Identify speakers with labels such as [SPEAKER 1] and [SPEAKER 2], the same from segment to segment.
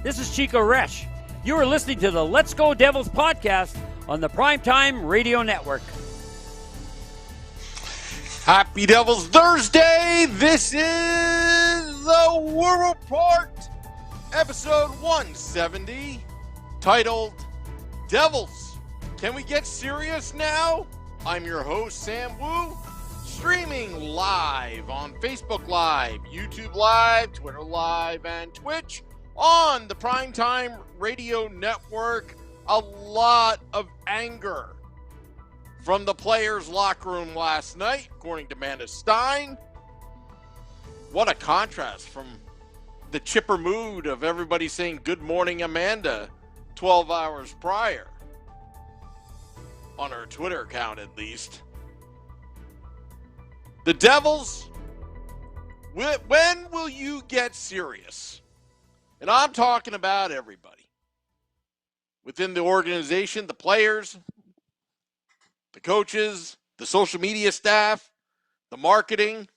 [SPEAKER 1] This is Chico Resch. You are listening to the Let's Go Devils podcast on the Primetime Radio Network.
[SPEAKER 2] Happy Devils Thursday. This is the War Report, episode 170, titled Devils, Can We Get Serious Now? I'm your host, Sam Wu, streaming live on Facebook Live, YouTube Live, Twitter Live, and Twitch on the Primetime Radio Network. A lot of anger from the players' locker room last night, according to Amanda Stein. What a contrast from the chipper mood of everybody saying good morning, Amanda, 12 hours prior. On her Twitter account, at least. The Devils, when will you get serious? And I'm talking about everybody. Within the organization, the players, the coaches, the social media staff, the marketing,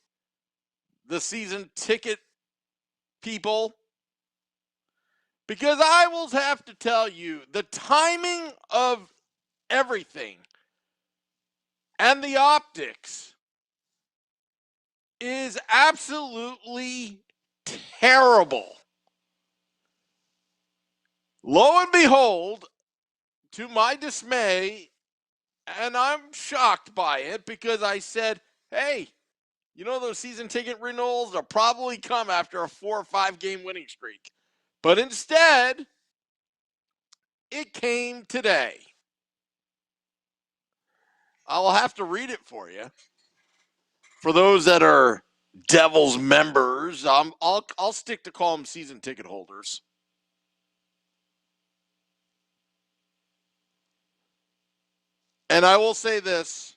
[SPEAKER 2] the season ticket people. Because I will have to tell you, the timing of everything and the optics is absolutely terrible. Lo and behold, to my dismay, and I'm shocked by it because I said, hey, you know those season ticket renewals will probably come after a 4 or 5 game winning streak. But instead, it came today. I'll have to read it for you. For those that are Devils members, I'll stick to call them season ticket holders. And I will say this.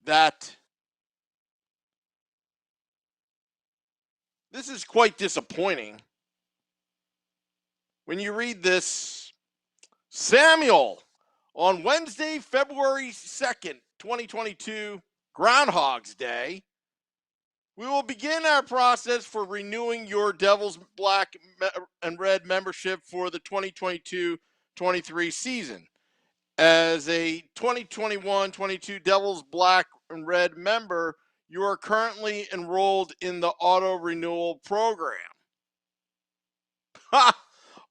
[SPEAKER 2] That this is quite disappointing. When you read this, Samuel, on Wednesday, February 2nd, 2022, Groundhog's Day, we will begin our process for renewing your Devils Black and Red membership for the 2022-23 season. As a 2021-22 Devils Black and Red member, you are currently enrolled in the auto renewal program. Ha!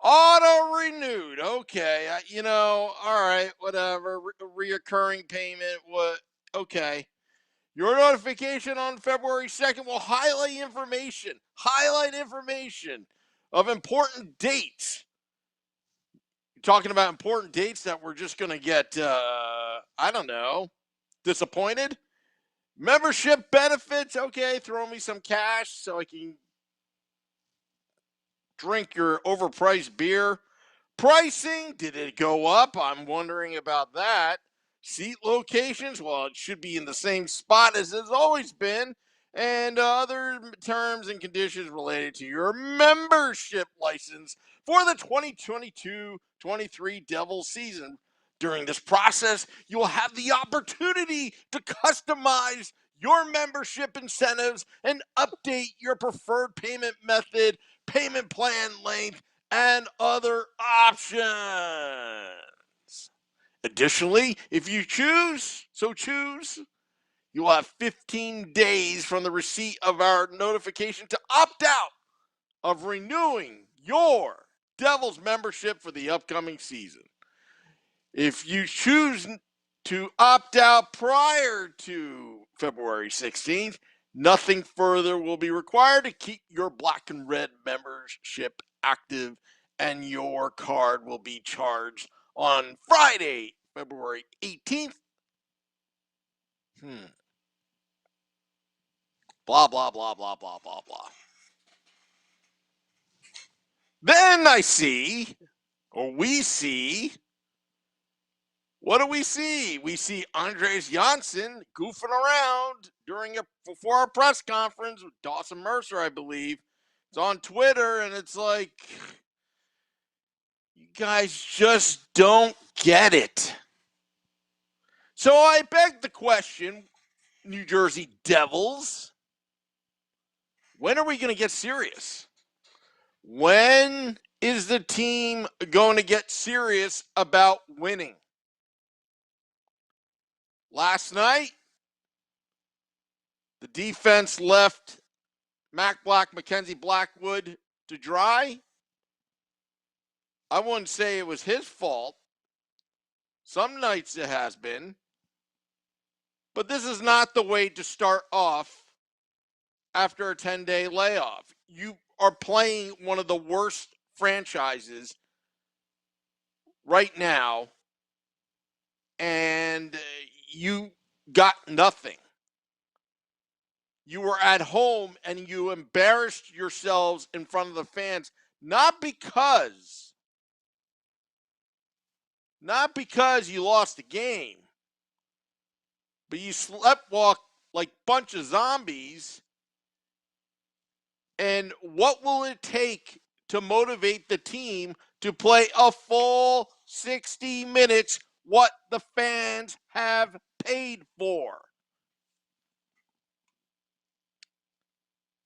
[SPEAKER 2] Auto renewed. Okay. All right, whatever. Reoccurring payment. What? Okay. Your notification on February 2nd will highlight information of important dates. You're talking about important dates that we're just going to get, disappointed. Membership benefits. Okay, throw me some cash so I can drink your overpriced beer. Pricing, did it go up? I'm wondering about that. Seat locations, well, it should be in the same spot as it's always been. And other terms and conditions related to your membership license for the 2022-23 Devils season. During this process, you will have the opportunity to customize your membership incentives and update your preferred payment method, payment plan length, and other options. Additionally, if you choose, you will have 15 days from the receipt of our notification to opt out of renewing your Devils membership for the upcoming season. If you choose to opt out prior to February 16th, nothing further will be required to keep your Black and Red membership active, and your card will be charged on Friday, February 18th. Blah, blah, blah, blah, blah, blah, blah. Then we see, what do we see? We see Andres Janssen goofing around before our press conference with Dawson Mercer, I believe. It's on Twitter, and it's like, you guys just don't get it. So I beg the question, New Jersey Devils, when are we going to get serious? When is the team going to get serious about winning? Last night, the defense left Mac Black, Mackenzie Blackwood to dry. I wouldn't say it was his fault. Some nights it has been. But this is not the way to start off after a 10-day layoff. You are playing one of the worst franchises right now, and you got nothing. You were at home and you embarrassed yourselves in front of the fans, not because you lost the game, but you sleptwalked like a bunch of zombies. And what will it take to motivate the team to play a full 60 minutes, what the fans have paid for?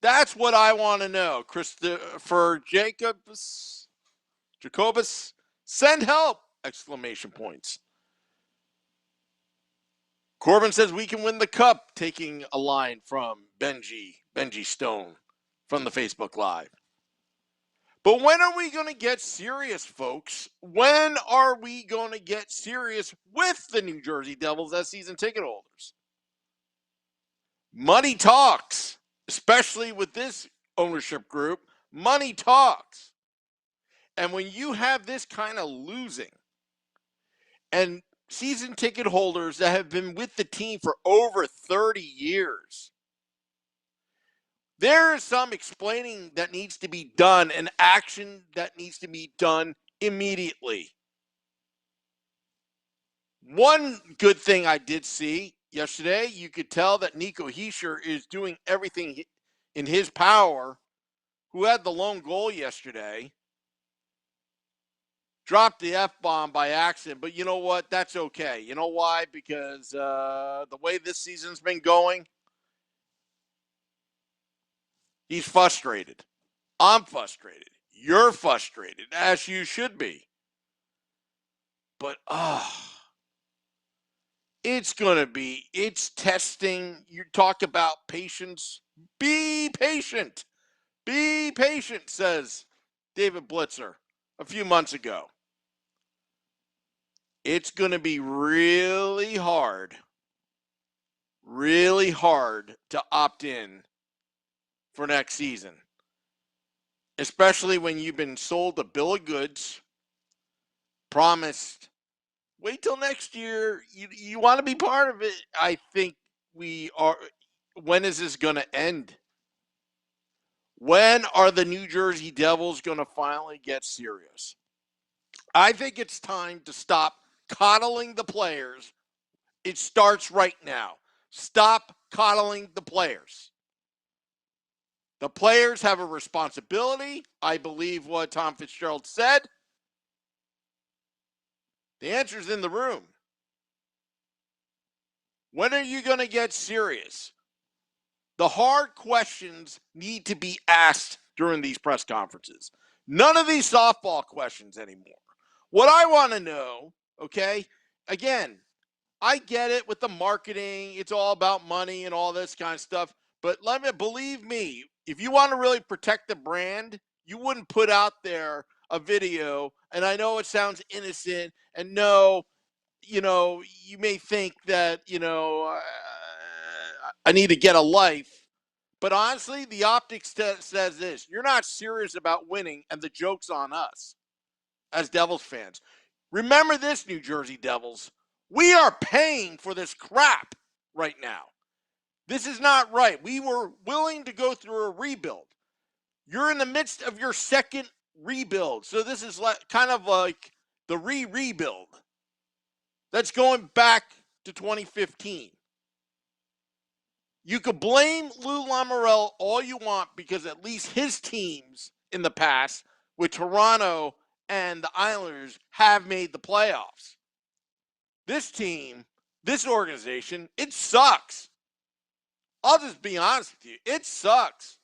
[SPEAKER 2] That's what I want to know. Christopher Jacobus, send help! Exclamation points. Corbin says we can win the cup, taking a line from Benji Stone from the Facebook Live. But when are we going to get serious, folks? When are we going to get serious with the New Jersey Devils as season ticket holders? Money talks, especially with this ownership group. Money talks. And when you have this kind of losing and season ticket holders that have been with the team for over 30 years, there is some explaining that needs to be done and action that needs to be done immediately. One good thing I did see yesterday, you could tell that Nico Hischier is doing everything in his power, who had the lone goal yesterday. Dropped the F-bomb by accident, but you know what? That's okay. You know why? Because the way this season's been going, he's frustrated. I'm frustrated. You're frustrated, as you should be. But, it's testing. You talk about patience. Be patient. Be patient, says David Blitzer a few months ago. It's going to be really hard to opt in for next season, especially when you've been sold a bill of goods, promised, wait till next year, you want to be part of it. I think we are. When is this going to end? When are the New Jersey Devils going to finally get serious? I think it's time to stop coddling the players. It starts right now. Stop coddling the players. The players have a responsibility. I believe what Tom Fitzgerald said. The answer's in the room. When are you going to get serious? The hard questions need to be asked during these press conferences. None of these softball questions anymore. What I want to know, okay, again, I get it with the marketing. It's all about money and all this kind of stuff. But believe me, if you want to really protect the brand, you wouldn't put out there a video. And I know it sounds innocent. And no, you may think that, I need to get a life. But honestly, the optics says this. You're not serious about winning, and the joke's on us as Devils fans. Remember this, New Jersey Devils. We are paying for this crap right now. This is not right. We were willing to go through a rebuild. You're in the midst of your second rebuild. So this is kind of like the rebuild. That's going back to 2015. You could blame Lou Lamoriello all you want because at least his teams in the past with Toronto and the Islanders have made the playoffs. This team, this organization, it sucks. I'll just be honest with you. It sucks.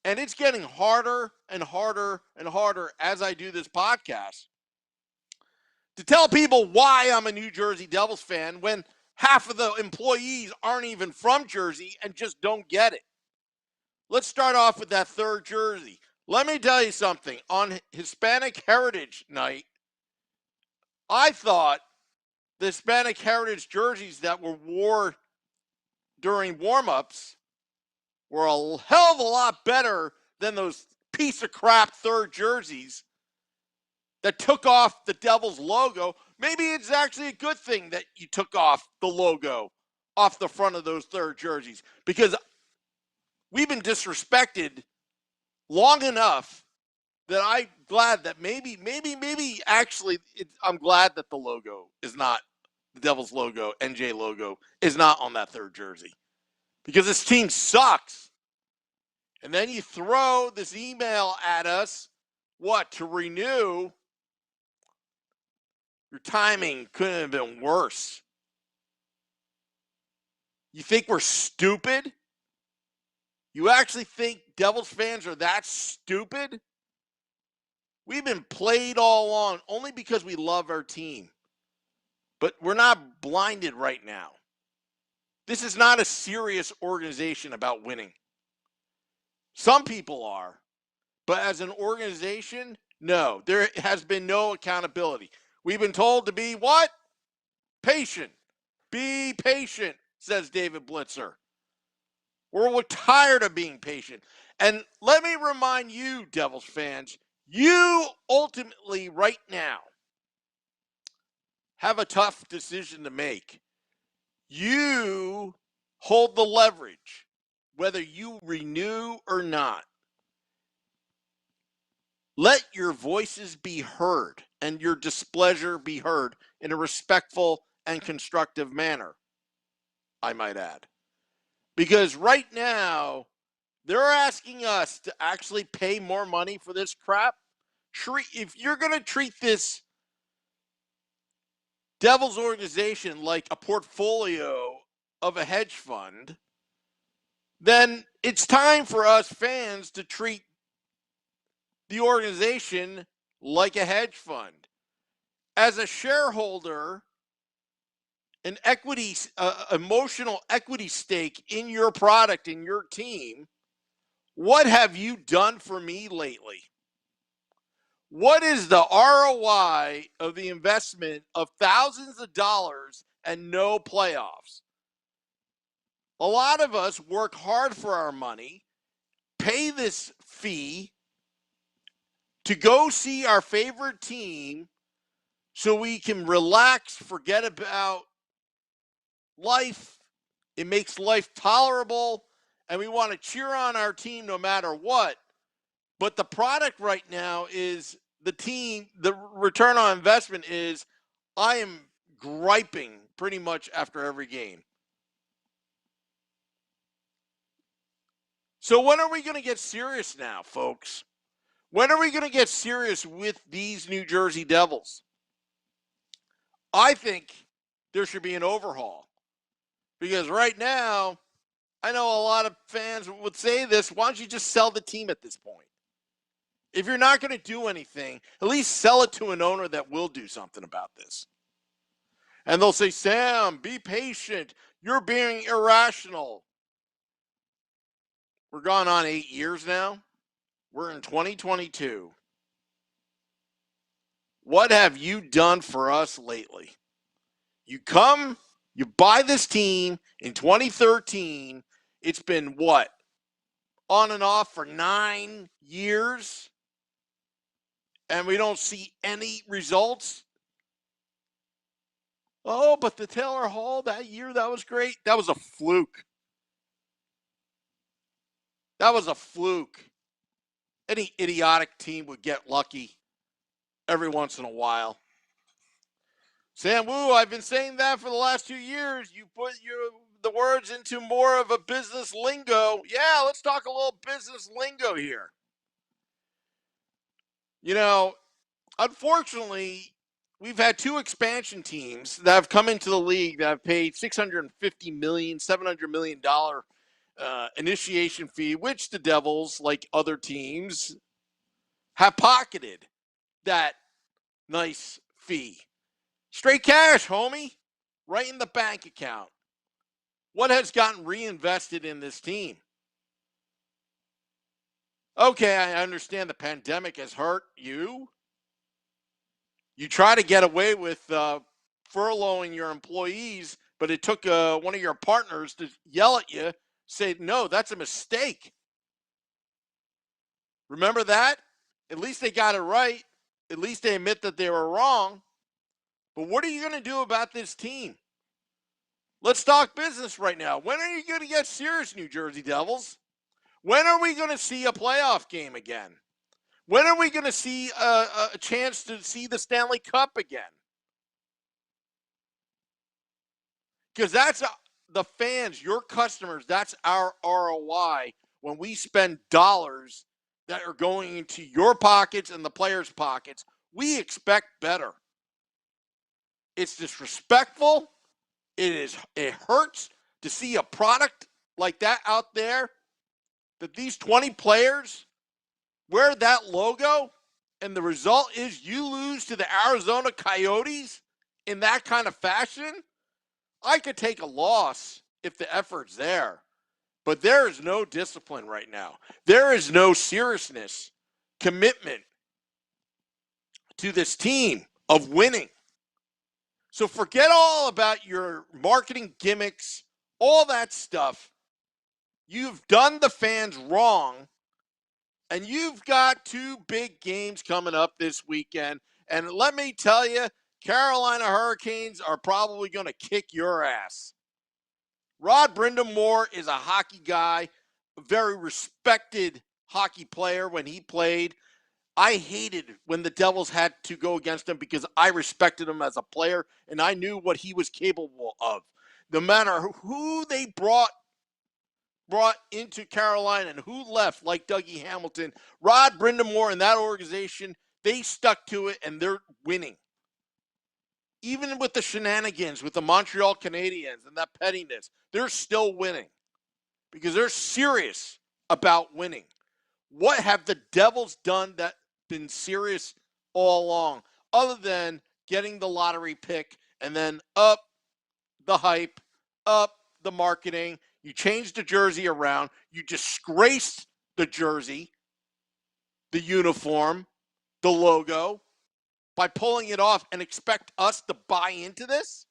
[SPEAKER 2] And it's getting harder and harder and harder as I do this podcast to tell people why I'm a New Jersey Devils fan when half of the employees aren't even from Jersey and just don't get it. Let's start off with that third jersey. Let me tell you something. On Hispanic Heritage Night, I thought the Hispanic Heritage jerseys that were worn during warm-ups were a hell of a lot better than those piece of crap third jerseys that took off the Devils logo. Maybe it's actually a good thing that you took off the logo off the front of those third jerseys, because we've been disrespected long enough that I'm glad that maybe actually I'm glad that the logo is not, the Devils logo, NJ logo, is not on that third jersey, because this team sucks. And then you throw this email at us, to renew? Your timing couldn't have been worse. You think we're stupid? You actually think Devils fans are that stupid? We've been played all along only because we love our team. But we're not blinded right now. This is not a serious organization about winning. Some people are. But as an organization, no. There has been no accountability. We've been told to be what? Patient. Be patient, says David Blitzer. We're tired of being patient. And let me remind you, Devils fans, you ultimately right now have a tough decision to make. You hold the leverage, whether you renew or not. Let your voices be heard and your displeasure be heard in a respectful and constructive manner, I might add. Because right now, they're asking us to actually pay more money for this crap. If you're going to treat this Devils organization like a portfolio of a hedge fund, then it's time for us fans to treat the organization like a hedge fund. As a shareholder, an equity, emotional equity stake in your product, in your team, what have you done for me lately? What is the ROI of the investment of thousands of dollars and no playoffs? A lot of us work hard for our money, pay this fee to go see our favorite team so we can relax, forget about life. It makes life tolerable, and we want to cheer on our team no matter what. But the product right now is the team, the return on investment is, I am griping pretty much after every game. So when are we going to get serious now, folks? When are we going to get serious with these New Jersey Devils? I think there should be an overhaul. Because right now, I know a lot of fans would say this, why don't you just sell the team at this point? If you're not going to do anything, at least sell it to an owner that will do something about this. And they'll say, Sam, be patient. You're being irrational. We're gone on 8 years now. We're in 2022. What have you done for us lately? You come, you buy this team in 2013. It's been what? On and off for 9 years? And we don't see any results? Oh, but the Taylor Hall that year, that was great. That was a fluke. That was a fluke. Any idiotic team would get lucky every once in a while. Sam Wu, I've been saying that for the last 2 years. You put the words into more of a business lingo. Yeah, let's talk a little business lingo here. You know, unfortunately, we've had two expansion teams that have come into the league that have paid $650 million, $700 million initiation fee, which the Devils, like other teams, have pocketed that nice fee. Straight cash, homie, right in the bank account. What has gotten reinvested in this team? Okay, I understand the pandemic has hurt you. You try to get away with furloughing your employees, but it took one of your partners to yell at you, say, no, that's a mistake. Remember that? At least they got it right. At least they admit that they were wrong. But what are you going to do about this team? Let's talk business right now. When are you going to get serious, New Jersey Devils? When are we going to see a playoff game again? When are we going to see a chance to see the Stanley Cup again? Because that's the fans, your customers, that's our ROI when we spend dollars that are going into your pockets and the players' pockets. We expect better. It's disrespectful. It hurts to see a product like that out there, that these 20 players wear that logo, and the result is you lose to the Arizona Coyotes in that kind of fashion. I could take a loss if the effort's there, but there is no discipline right now. There is no seriousness, commitment to this team of winning. So forget all about your marketing gimmicks, all that stuff. You've done the fans wrong, and you've got two big games coming up this weekend. And let me tell you, Carolina Hurricanes are probably going to kick your ass. Rod Brind'Amour is a hockey guy, a very respected hockey player when he played. I hated when the Devils had to go against him because I respected him as a player and I knew what he was capable of. No matter who they brought into Carolina and who left, like Dougie Hamilton, Rod Brind'Amour and that organization, they stuck to it and they're winning. Even with the shenanigans with the Montreal Canadiens and that pettiness, they're still winning because they're serious about winning. What have the Devils done that been serious all along, other than getting the lottery pick and then up the hype, up the marketing? You changed the jersey around. You disgraced the jersey, the uniform, the logo by pulling it off and expect us to buy into this?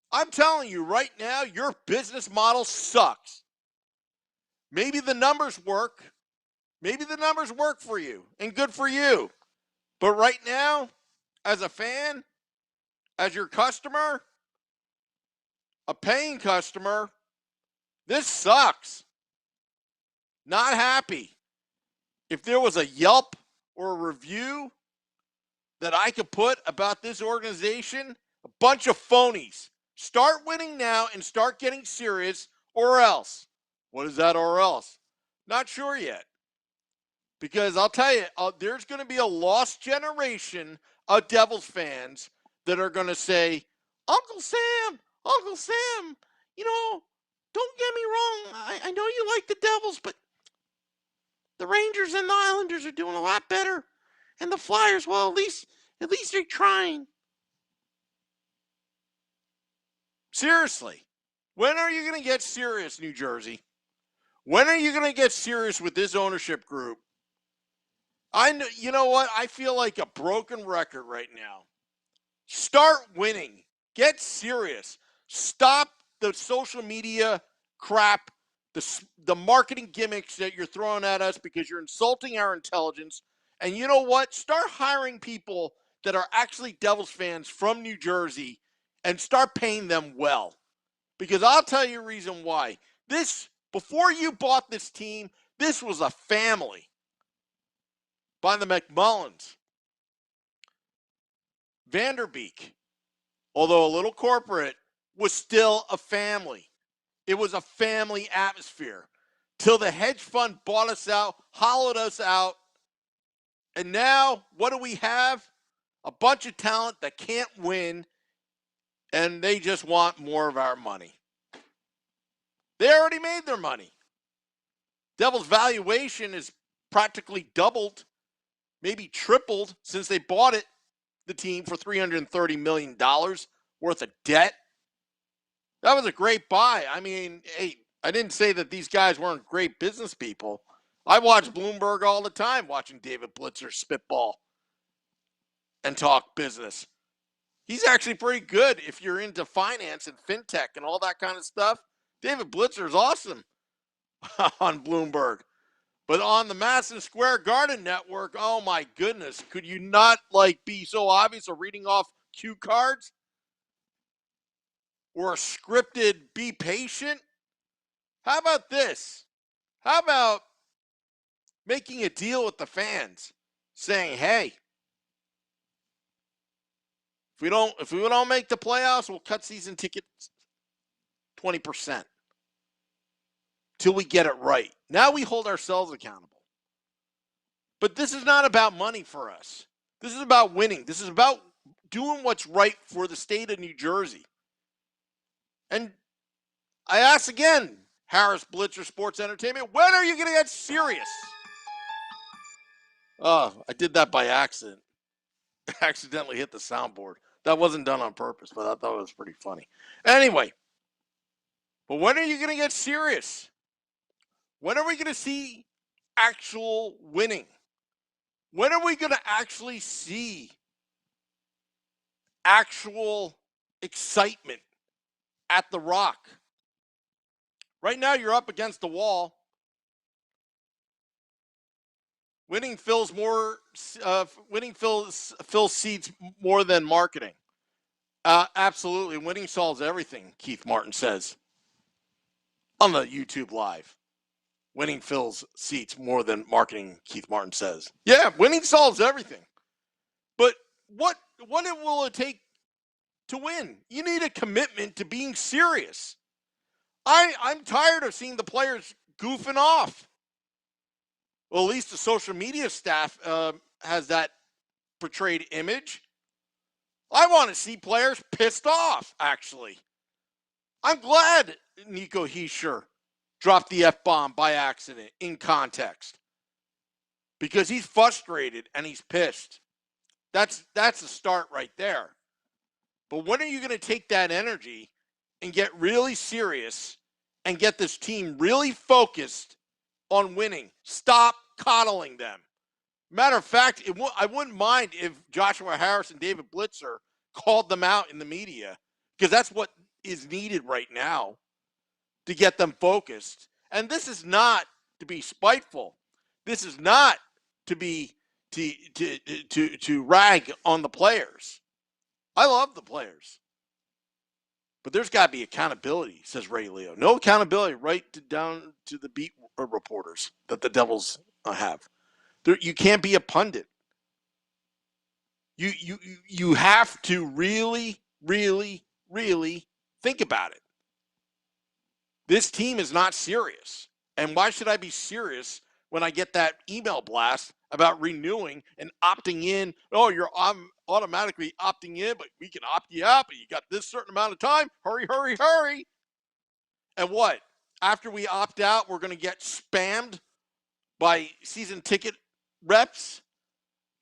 [SPEAKER 2] I'm telling you right now, your business model sucks. Maybe the numbers work. Maybe the numbers work for you and good for you. But right now, as a fan, as your customer, a paying customer, this sucks. Not happy. If there was a Yelp or a review that I could put about this organization, a bunch of phonies. Start winning now and start getting serious, or else. What is that, or else? Not sure yet. Because I'll tell you, there's going to be a lost generation of Devils fans that are going to say, Uncle Sam, don't get me wrong. I know you like the Devils, but the Rangers and the Islanders are doing a lot better. And the Flyers, well, at least they're trying. Seriously, when are you going to get serious, New Jersey? When are you going to get serious with this ownership group? You know what? I feel like a broken record right now. Start winning. Get serious. Stop the social media crap, the marketing gimmicks that you're throwing at us because you're insulting our intelligence. And you know what? Start hiring people that are actually Devils fans from New Jersey and start paying them well. Because I'll tell you a reason why. Before you bought this team, this was a family by the McMullins. Vanderbeek, although a little corporate, was still a family. It was a family atmosphere till the hedge fund bought us out, hollowed us out, And now, what do we have? A bunch of talent that can't win, and they just want more of our money. They already made their money. Devils' valuation is practically doubled, maybe tripled since they bought the team for $330 million worth of debt. That was a great buy. I mean, hey, I didn't say that these guys weren't great business people. I watch Bloomberg all the time, watching David Blitzer spitball and talk business. He's actually pretty good if you're into finance and fintech and all that kind of stuff. David Blitzer is awesome on Bloomberg. But on the Madison Square Garden Network, oh my goodness, could you not be so obvious of reading off cue cards? Or a scripted be patient? How about this? How about making a deal with the fans, saying, hey, if we don't make the playoffs, we'll cut season tickets 20% till we get it right. Now we hold ourselves accountable. But this is not about money for us. This is about winning. This is about doing what's right for the state of New Jersey. And I ask again, Harris Blitzer Sports Entertainment, when are you going to get serious? Oh, I did that by accident. Accidentally hit the soundboard. That wasn't done on purpose, but I thought it was pretty funny. Anyway, but when are you going to get serious? When are we going to see actual winning? When are we going to actually see actual excitement at the Rock? Right now, you're up against the wall. Winning fills seats more than marketing. Absolutely. Winning solves everything, Keith Martin says on the YouTube Live. Winning fills seats more than marketing, Keith Martin says. Yeah, winning solves everything. But what will it take to win? You need a commitment to being serious. I'm tired of seeing the players goofing off. Well, at least the social media staff has that portrayed image. I want to see players pissed off, actually. I'm glad Nico Hischier dropped the F-bomb by accident in context because he's frustrated and he's pissed. That's a start right there. But when are you going to take that energy and get really serious and get this team really focused on winning? Stop coddling them. Matter of fact, I wouldn't mind if Joshua Harris and David Blitzer called them out in the media because that's what is needed right now to get them focused. And this is not to be spiteful. This is not to be to rag on the players. I love the players. But there's got to be accountability, says Ray Leo. No accountability down to the beat reporters that the Devils have. You can't be a pundit. You have to really, really, really think about it. This team is not serious. And why should I be serious when I get that email blast about renewing and opting in? Oh, you're automatically opting in, but we can opt you out, but you got this certain amount of time. Hurry, hurry, hurry. And what? After we opt out, we're going to get spammed by season ticket reps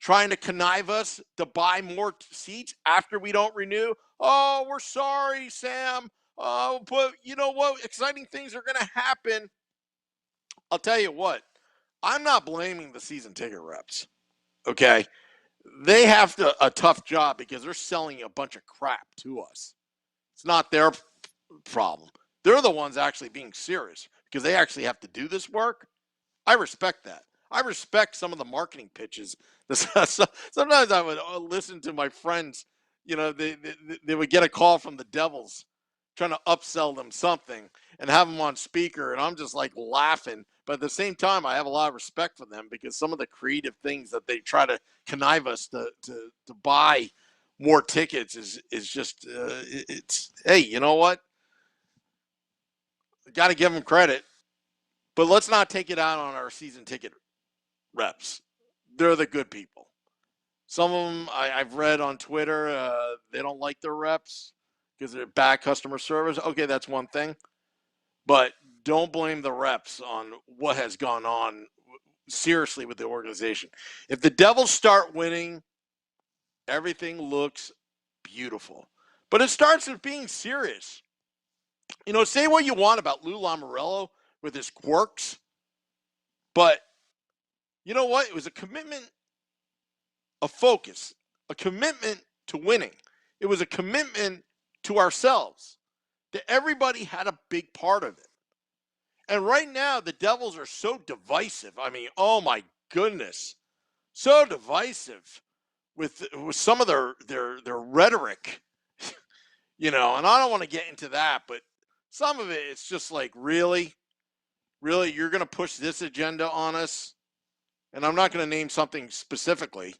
[SPEAKER 2] trying to connive us to buy more seats after we don't renew. Oh, we're sorry, Sam. But you know what? Exciting things are going to happen. I'll tell you what. I'm not blaming the season ticket reps. Okay? They have a tough job because they're selling a bunch of crap to us. It's not their problem. They're the ones actually being serious because they actually have to do this work. I respect that. I respect some of the marketing pitches. Sometimes I would listen to my friends. You know, they would get a call from the Devils trying to upsell them something and have them on speaker, and I'm just like laughing. But at the same time, I have a lot of respect for them because some of the creative things that they try to connive us to buy more tickets is just it's hey, you know what? Got to give them credit. But let's not take it out on our season ticket reps. they're the good people. Some of them I've read on Twitter, they don't like their reps because they're bad customer service. Okay, that's one thing. But don't blame the reps on what has gone on seriously with the organization. If the Devils start winning, everything looks beautiful. But it starts with being serious. You know, say what you want about Lou Lamoriello with his quirks, but you know what? It was a commitment, a focus, a commitment to winning. It was a commitment to ourselves. That everybody had a big part of it. And right now, the Devils are so divisive. I mean, oh my goodness, so divisive with some of their rhetoric, you know. And I don't want to get into that, but some of it, it's just like, really, you're going to push this agenda on us. And I'm not going to name something specifically,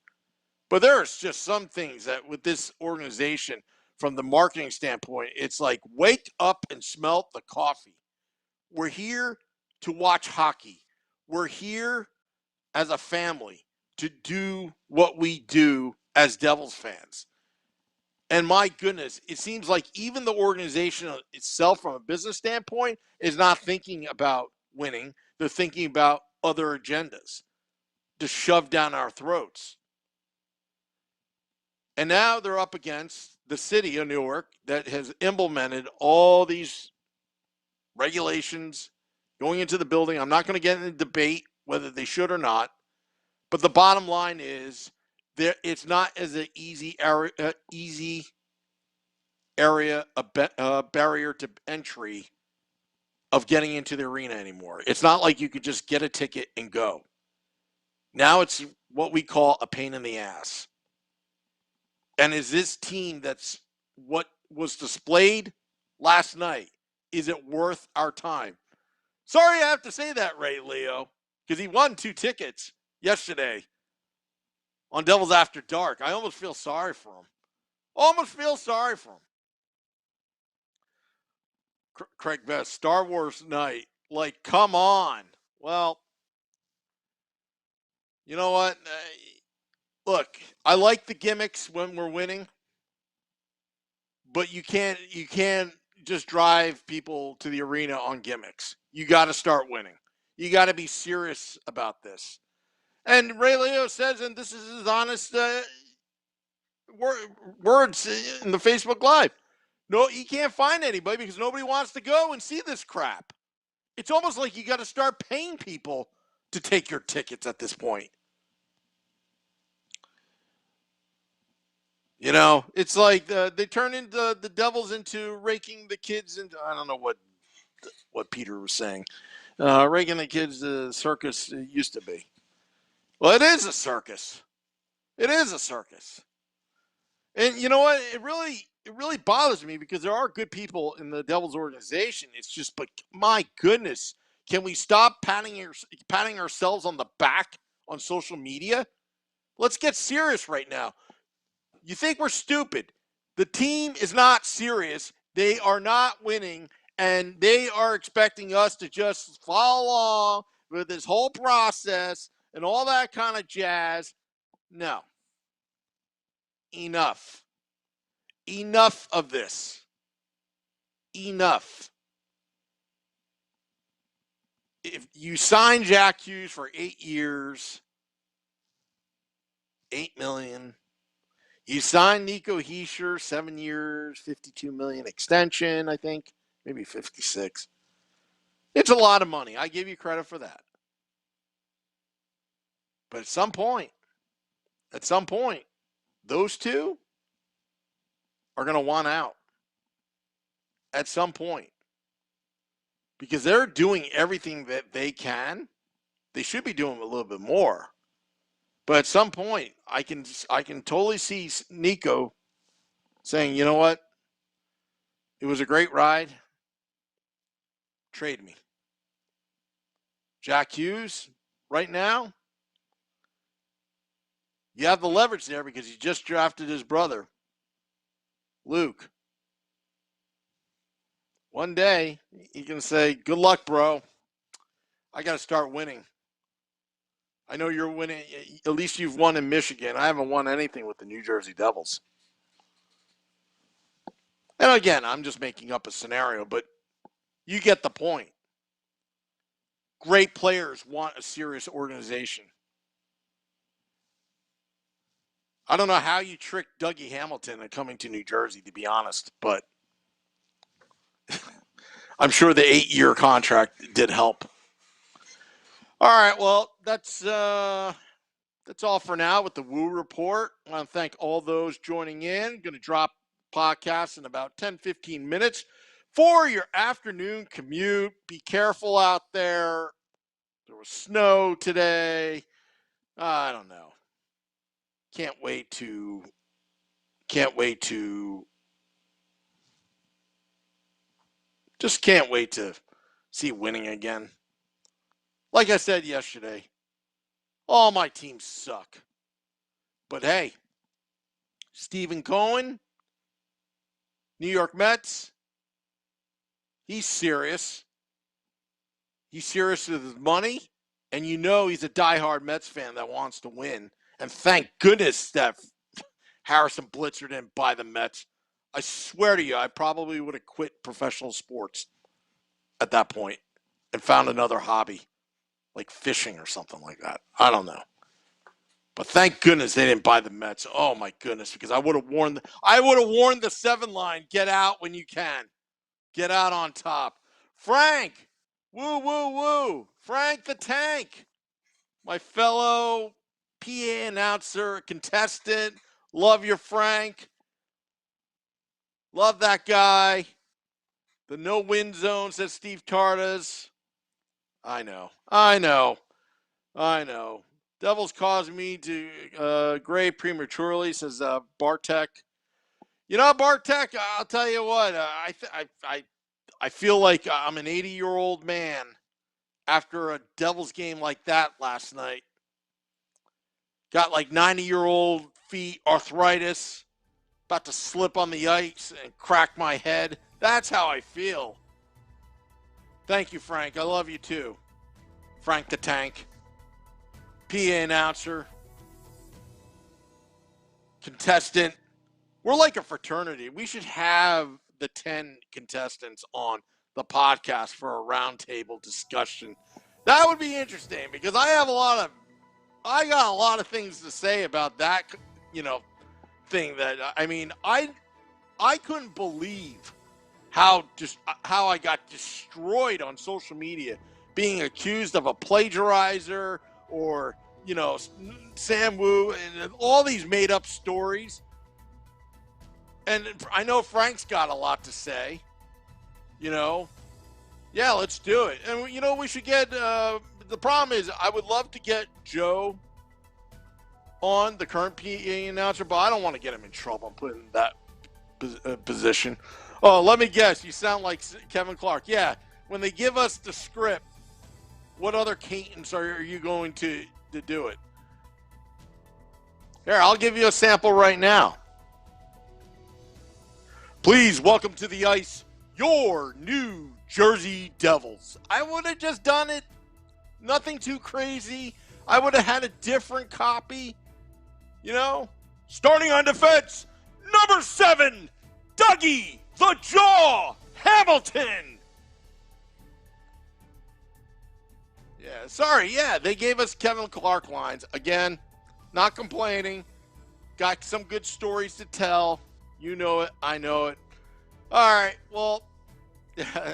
[SPEAKER 2] but there's just some things that with this organization, from the marketing standpoint, it's like, wake up and smell the coffee. We're here to watch hockey. We're here as a family to do what we do as Devils fans. And my goodness, it seems like even the organization itself, from a business standpoint, is not thinking about winning. They're thinking about other agendas to shove down our throats. And now they're up against the city of Newark that has implemented all these regulations going into the building. I'm not going to get into debate whether they should or not, but the bottom line is it's not as an easy barrier to entry of getting into the arena anymore. It's not like you could just get a ticket and go. Now it's what we call a pain in the ass. And is this team that's what was displayed last night, is it worth our time? Sorry I have to say that, Ray Leo, because he won 2 tickets yesterday on Devils After Dark. I almost feel sorry for him. Craig Best, Star Wars night. Like, come on. Well, you know what? Look, I like the gimmicks when we're winning, but you can't just drive people to the arena on gimmicks. You got to start winning. You got to be serious about this. And Ray Leo says, and this is his honest words in the Facebook Live, no, he can't find anybody because nobody wants to go and see this crap. It's almost like you got to start paying people to take your tickets at this point. You know, it's like they turn into the Devils into raking the kids into, I don't know what Peter was saying. Raking the kids the circus used to be. Well, it is a circus. It is a circus. And you know what? It really bothers me because there are good people in the Devils organization. It's just, but my goodness, can we stop patting ourselves on the back on social media? Let's get serious right now. You think we're stupid. The team is not serious. They are not winning, and they are expecting us to just follow along with this whole process and all that kind of jazz. No. Enough. Enough of this. Enough. If you sign Jack Hughes for 8 years, $8 million. You signed Nico Hischier, 7 years, $52 million extension, I think, maybe 56. It's a lot of money. I give you credit for that. But at some point, those two are going to want out. At some point. Because they're doing everything that they can. They should be doing a little bit more. But at some point, I can totally see Nico saying, you know what? It was a great ride. Trade me. Jack Hughes, right now, you have the leverage there because he just drafted his brother, Luke. One day, he can say, good luck, bro. I got to start winning. I know you're winning. At least you've won in Michigan. I haven't won anything with the New Jersey Devils. And again, I'm just making up a scenario, but you get the point. Great players want a serious organization. I don't know how you tricked Dougie Hamilton into coming to New Jersey, to be honest, but I'm sure the 8-year contract did help. All right, well, that's all for now with the Woo Report. I want to thank all those joining in. Going to drop podcasts in about 10, 15 minutes for your afternoon commute. Be careful out there. There was snow today. I don't know. Can't wait to see winning again. Like I said yesterday, all my teams suck. But hey, Stephen Cohen, New York Mets, he's serious. He's serious with his money, and you know he's a diehard Mets fan that wants to win. And thank goodness that Harrison Blitzer didn't buy the Mets. I swear to you, I probably would have quit professional sports at that point and found another hobby, like fishing or something like that. I don't know. But thank goodness they didn't buy the Mets. Oh my goodness, because I would have warned the 7 line, get out when you can. Get out on top. Frank, woo, woo, woo. Frank the Tank, my fellow PA announcer, contestant. Love your Frank. Love that guy. The no-win zone, says Steve Tardas. I know. Devils caused me to grade prematurely, says Bartek. You know, Bartek, I'll tell you what. I feel like I'm an 80-year-old man after a Devils game like that last night. Got like 90-year-old feet, arthritis, about to slip on the ice and crack my head. That's how I feel. Thank you, Frank. I love you too. Frank the Tank, PA announcer, contestant. We're like a fraternity. We should have the 10 contestants on the podcast for a roundtable discussion. That would be interesting because I got a lot of things to say about that, thing that, I couldn't believe how I got destroyed on social media, being accused of a plagiarizer or, Sam Wu and all these made up stories. And I know Frank's got a lot to say, Yeah, let's do it. And, we should get, the problem is I would love to get Joe on, the current PA announcer, but I don't want to get him in trouble and put him in that position. Oh, let me guess. You sound like Kevin Clark. Yeah, when they give us the script, what other cadence are you going to do it? Here, I'll give you a sample right now. Please welcome to the ice your New Jersey Devils. I would have just done it. Nothing too crazy. I would have had a different copy. Starting on defense, number 7, Dougie the Jaw Hamilton. Yeah, sorry. Yeah, they gave us Kevin Clark lines. Again, not complaining. Got some good stories to tell. You know it. I know it. All right. Well,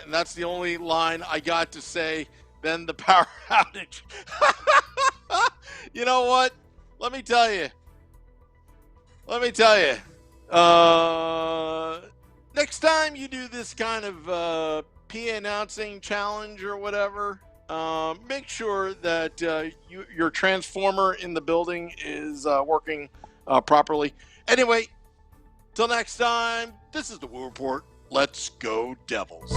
[SPEAKER 2] that's the only line I got to say. Then the power outage. You know what? Let me tell you. Next time you do this kind of PA announcing challenge or whatever, make sure that your transformer in the building is working properly. Anyway, till next time, this is the Woo Report. Let's go Devils.